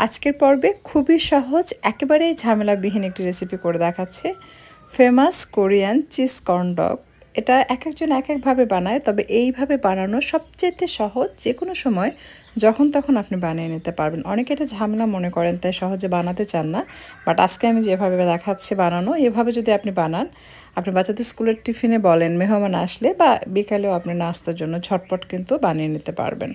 আজকের পর্বে খুবই সহজ একেবারেই ঝামেলাবিহীন একটি রেসিপি করে দেখাচ্ছে famous Korean cheese corn dog. এটা এক একজন এক একভাবে বানায়, তবে এইভাবে বানানো সবচেয়ে সহজ। যে কোনো সময় যখন তখন আপনি বানিয়ে নিতে পারবেন। অনেকে এটা ঝামেলা মনে করেন, তাই সহজে বানাতে চান না। বাট আজকে আমি যেভাবে দেখাচ্ছি বানানো, এভাবে যদি আপনি বানান, আপনি বাচ্চাদের স্কুলের টিফিনে বলেন, মেহমান আসলে বা বিকালেও আপনি নাস্তার জন্য ঝটপট কিন্তু বানিয়ে নিতে পারবেন।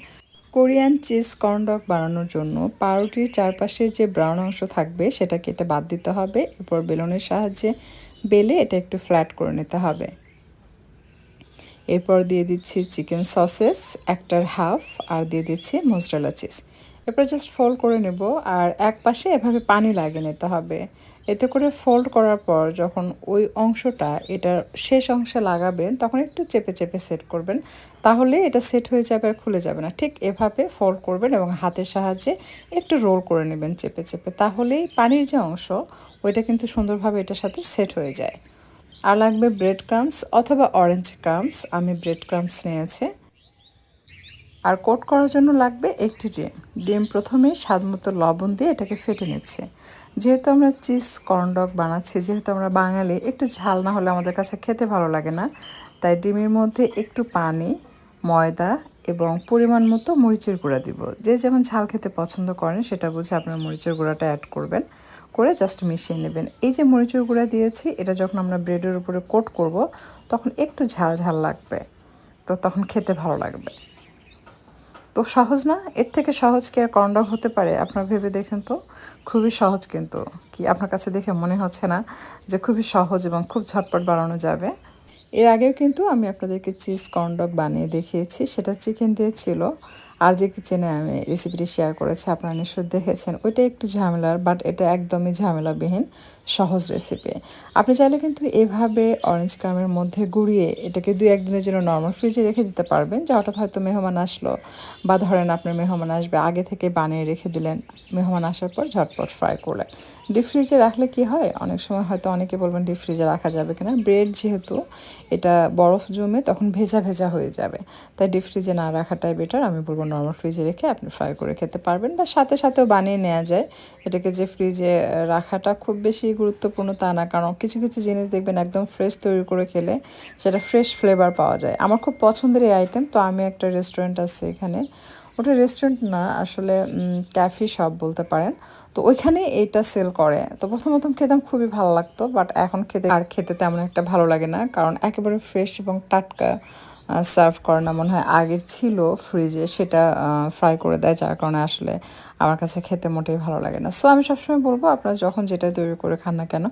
কোরিয়ান চিজ কর্ন ডগ বানানোর জন্য পাউরুটির চারপাশে যে ব্রাউন অংশ থাকবে সেটা কেটে বাদ দিতে হবে। এরপর বেলনের সাহায্যে বেলে এটা একটু ফ্ল্যাট করে নিতে হবে। এরপর দিয়ে দিচ্ছি চিকেন সসেস একটার হাফ, আর দিয়ে দিচ্ছি মোজরেলা চিজ। এরপর জাস্ট ফোল্ড করে নেব, আর এক পাশে এভাবে পানি লাগিয়ে নিতে হবে। এতে করে ফোল্ড করার পর যখন ওই অংশটা এটার শেষ অংশে লাগাবেন, তখন একটু চেপে চেপে সেট করবেন, তাহলে এটা সেট হয়ে যাবে আর খুলে যাবে না। ঠিক এভাবে ফোল্ড করবেন এবং হাতের সাহায্যে একটু রোল করে নেবেন চেপে চেপে, তাহলেই পানির যে অংশ ওইটা কিন্তু সুন্দরভাবে এটার সাথে সেট হয়ে যায়। আর লাগবে ব্রেড ক্রাম্বস অথবা অরেঞ্জ ক্রাম্বস, আমি ব্রেড ক্রাম্বস নিয়েছি। আর কোট করার জন্য লাগবে একটি ডিম। ডিম প্রথমেই স্বাদমতো লবণ দিয়ে এটাকে ফেটে নিচ্ছে। যেহেতু আমরা চিজ কর্ন ডগ বানাচ্ছি, যেহেতু আমরা বাঙালি, একটু ঝাল না হলে আমাদের কাছে খেতে ভালো লাগে না, তাই ডিমের মধ্যে একটু পানি, ময়দা এবং পরিমাণ মতো মরিচের গুঁড়া দিব। যে যেমন ঝাল খেতে পছন্দ করেন সেটা বুঝে আপনার মরিচের গুঁড়াটা অ্যাড করবেন, করে জাস্ট মিশিয়ে নেবেন। এই যে মরিচের গুঁড়া দিয়েছি, এটা যখন আমরা ব্রেডের উপরে কোট করব, তখন একটু ঝাল ঝাল লাগবে, তো তখন খেতে ভালো লাগবে। তো সহজ না? এর থেকে সহজ কি আর কর্ন ডগ হতে পারে? আপনারা ভেবে দেখেন তো। খুবই সহজ, কিন্তু কি আপনার কাছে দেখে মনে হচ্ছে না যে খুবই সহজ এবং খুব ঝটপট বানানো যাবে? এর আগেও কিন্তু আমি আপনাদেরকে চিজ কর্ন ডগ বানিয়ে দেখিয়েছি, সেটা চিকেন দিয়ে ছিল। আর যে কিচেনে আমি রেসিপিটি শেয়ার করেছি আপনারা নিশ্চয়ই দেখেছেন, ওইটা একটু ঝামেলার, বাট এটা একদমই ঝামেলাবিহীন সহজ রেসিপি। আপনি চাইলে কিন্তু এভাবে অরেঞ্জ ক্রামের মধ্যে গুঁড়িয়ে এটাকে 2-1 দিনের জন্য নর্মাল ফ্রিজে রেখে দিতে পারবেন, যে হঠাৎ হয়তো মেহমান আসলো, বা ধরেন আপনার মেহমান আসবে, আগে থেকে বানিয়ে রেখে দিলেন, মেহমান আসার পর ঝটপট ফ্রাই করলেন। ডিপ ফ্রিজে রাখলে কি হয়, অনেক সময় হয়তো অনেকে বলবেন ডিপ ফ্রিজে রাখা যাবে কিনা, ব্রেড যেহেতু এটা বরফ জমে তখন ভেজা ভেজা হয়ে যাবে, তাই ডিপ ফ্রিজে না রাখাটাই বেটার। আমি বলবো নর্মাল ফ্রিজে রেখে আপনি ফ্রাই করে খেতে পারবেন, বা সাথে সাথেও বানিয়ে নেওয়া যায়। এটাকে যে ফ্রিজে রাখাটা খুব বেশি গুরুত্বপূর্ণ তা না, কারণ কিছু কিছু জিনিস দেখবেন একদম ফ্রেশ তৈরি করে খেলে সেটা ফ্রেশ ফ্লেভার পাওয়া যায়। আমার খুব পছন্দের এই আইটেম। তো আমি একটা রেস্টুরেন্ট আছে এখানে, ওটা রেস্টুরেন্ট না আসলে, ক্যাফে শপ বলতে পারেন। তো ওইখানে এইটা সেল করে। তো প্রথম প্রথম খেতাম, খুবই ভালো লাগতো, বাট এখন খেতে তেমন একটা ভালো লাগে না, কারণ একেবারে ফ্রেশ এবং টাটকা সার্ভ করে না। মনে হয় আগের ছিল ফ্রিজে, সেটা ফ্রাই করে দেয়, যার কারণে আসলে আমার কাছে খেতে মোটেই ভালো লাগে না। সো আমি সবসময় বলবো আপনারা যখন যেটা তৈরি করে খান না কেন,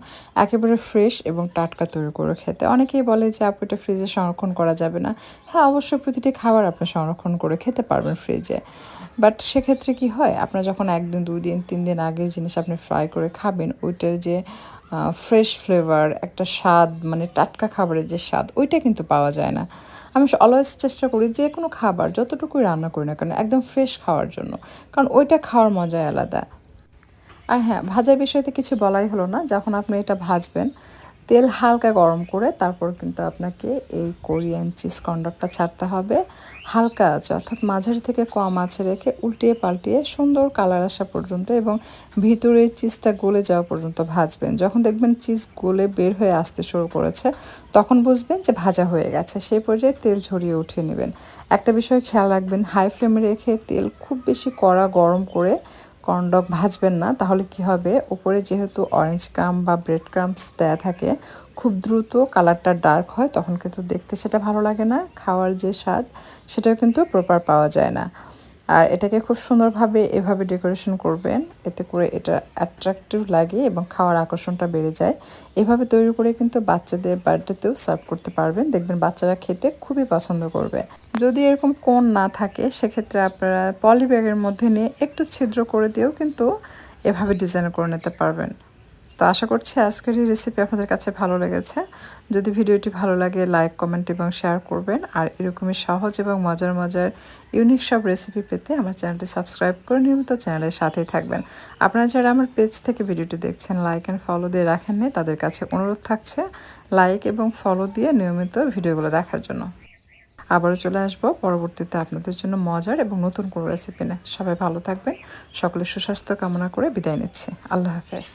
একেবারে ফ্রেশ এবং টাটকা তৈরি করে খেতে। অনেকেই বলে যে আপু এটা ফ্রিজে সংরক্ষণ করা যাবে না। হ্যাঁ, অবশ্যই প্রতিটি খাবার আপনি সংরক্ষণ করে খেতে পারবেন ফ্রিজে, বাট সেক্ষেত্রে কি হয়, আপনার যখন 1 দিন 2 দিন 3 দিন আগের জিনিস আপনি ফ্রাই করে খাবেন, ওইটার যে ফ্রেশ ফ্লেভার, একটা স্বাদ, মানে টাটকা খাবারের যে স্বাদ, ওইটা কিন্তু পাওয়া যায় না। আমি অলওয়েজ চেষ্টা করি যে কোনো খাবার যতটুকুই রান্না করি না কেন একদম ফ্রেশ খাওয়ার জন্য, কারণ ওইটা খাওয়ার মজাই আলাদা। আর হ্যাঁ, ভাজার বিষয়তে কিছু বলাই হলো না। যখন আপনি এটা ভাজবেন, তেল হালকা গরম করে তারপর কিন্তু আপনাকে এই কোরিয়ান চিজ কর্নডগটা ছাড়তে হবে হালকা আঁচে, অর্থাৎ মাঝারি থেকে কম আঁচে রেখে উল্টিয়ে পাল্টিয়ে সুন্দর কালার আসা পর্যন্ত এবং ভিতরের চিজটা গলে যাওয়া পর্যন্ত ভাজবেন। যখন দেখবেন চিজ গলে বের হয়ে আসতে শুরু করেছে, তখন বুঝবেন যে ভাজা হয়ে গেছে। সেই পর্যায়ে তেল ঝরিয়ে উঠিয়ে নেবেন। একটা বিষয় খেয়াল রাখবেন, হাই ফ্লেমে রেখে তেল খুব বেশি কড়া গরম করে কর্নডগ ভাজবেন না, তাহলে কি হবে, উপরে যেহেতু অরেঞ্জ ক্রাম্ব বা ব্রেড ক্রাম্বস দেয়া থাকে, খুব দ্রুত কালারটা ডার্ক হয়, তখন কিন্তু দেখতে সেটা ভালো লাগে না, খাওয়ার যে স্বাদ সেটাও কিন্তু প্রপার পাওয়া যায় না। আর এটাকে খুব সুন্দরভাবে এভাবে ডেকোরেশন করবেন, এতে করে এটা অ্যাট্রাকটিভ লাগে এবং খাওয়ার আকর্ষণটা বেড়ে যায়। এভাবে তৈরি করে কিন্তু বাচ্চাদের বার্থডেতেও সার্ভ করতে পারবেন, দেখবেন বাচ্চারা খেতে খুবই পছন্দ করবে। যদি এরকম কোণ না থাকে, সেক্ষেত্রে আপনারা পলি ব্যাগের মধ্যে নিয়ে একটু ছিদ্র করে দিয়েও কিন্তু এভাবে ডিজাইন করে নিতে পারবেন। তো আশা করছি আজকের এই রেসিপি আপনাদের কাছে ভালো লেগেছে। যদি ভিডিওটি ভালো লাগে, লাইক, কমেন্ট এবং শেয়ার করবেন। আর এরকমই সহজ এবং মজার মজার ইউনিক সব রেসিপি পেতে আমার চ্যানেলটি সাবস্ক্রাইব করে নিয়মিত চ্যানেলের সাথেই থাকবেন। আপনারা যারা আমার পেজ থেকে ভিডিওটি দেখছেন, লাইক অ্যান্ড ফলো দিয়ে রাখেননি, তাদের কাছে অনুরোধ থাকছে লাইক এবং ফলো দিয়ে নিয়মিত ভিডিওগুলো দেখার জন্য। আবারও চলে আসবো পরবর্তীতে আপনাদের জন্য মজার এবং নতুন কোনো রেসিপি নিয়ে। সবাই ভালো থাকবেন। সকলের সুস্বাস্থ্য কামনা করে বিদায় নিচ্ছি। আল্লাহ হাফেজ।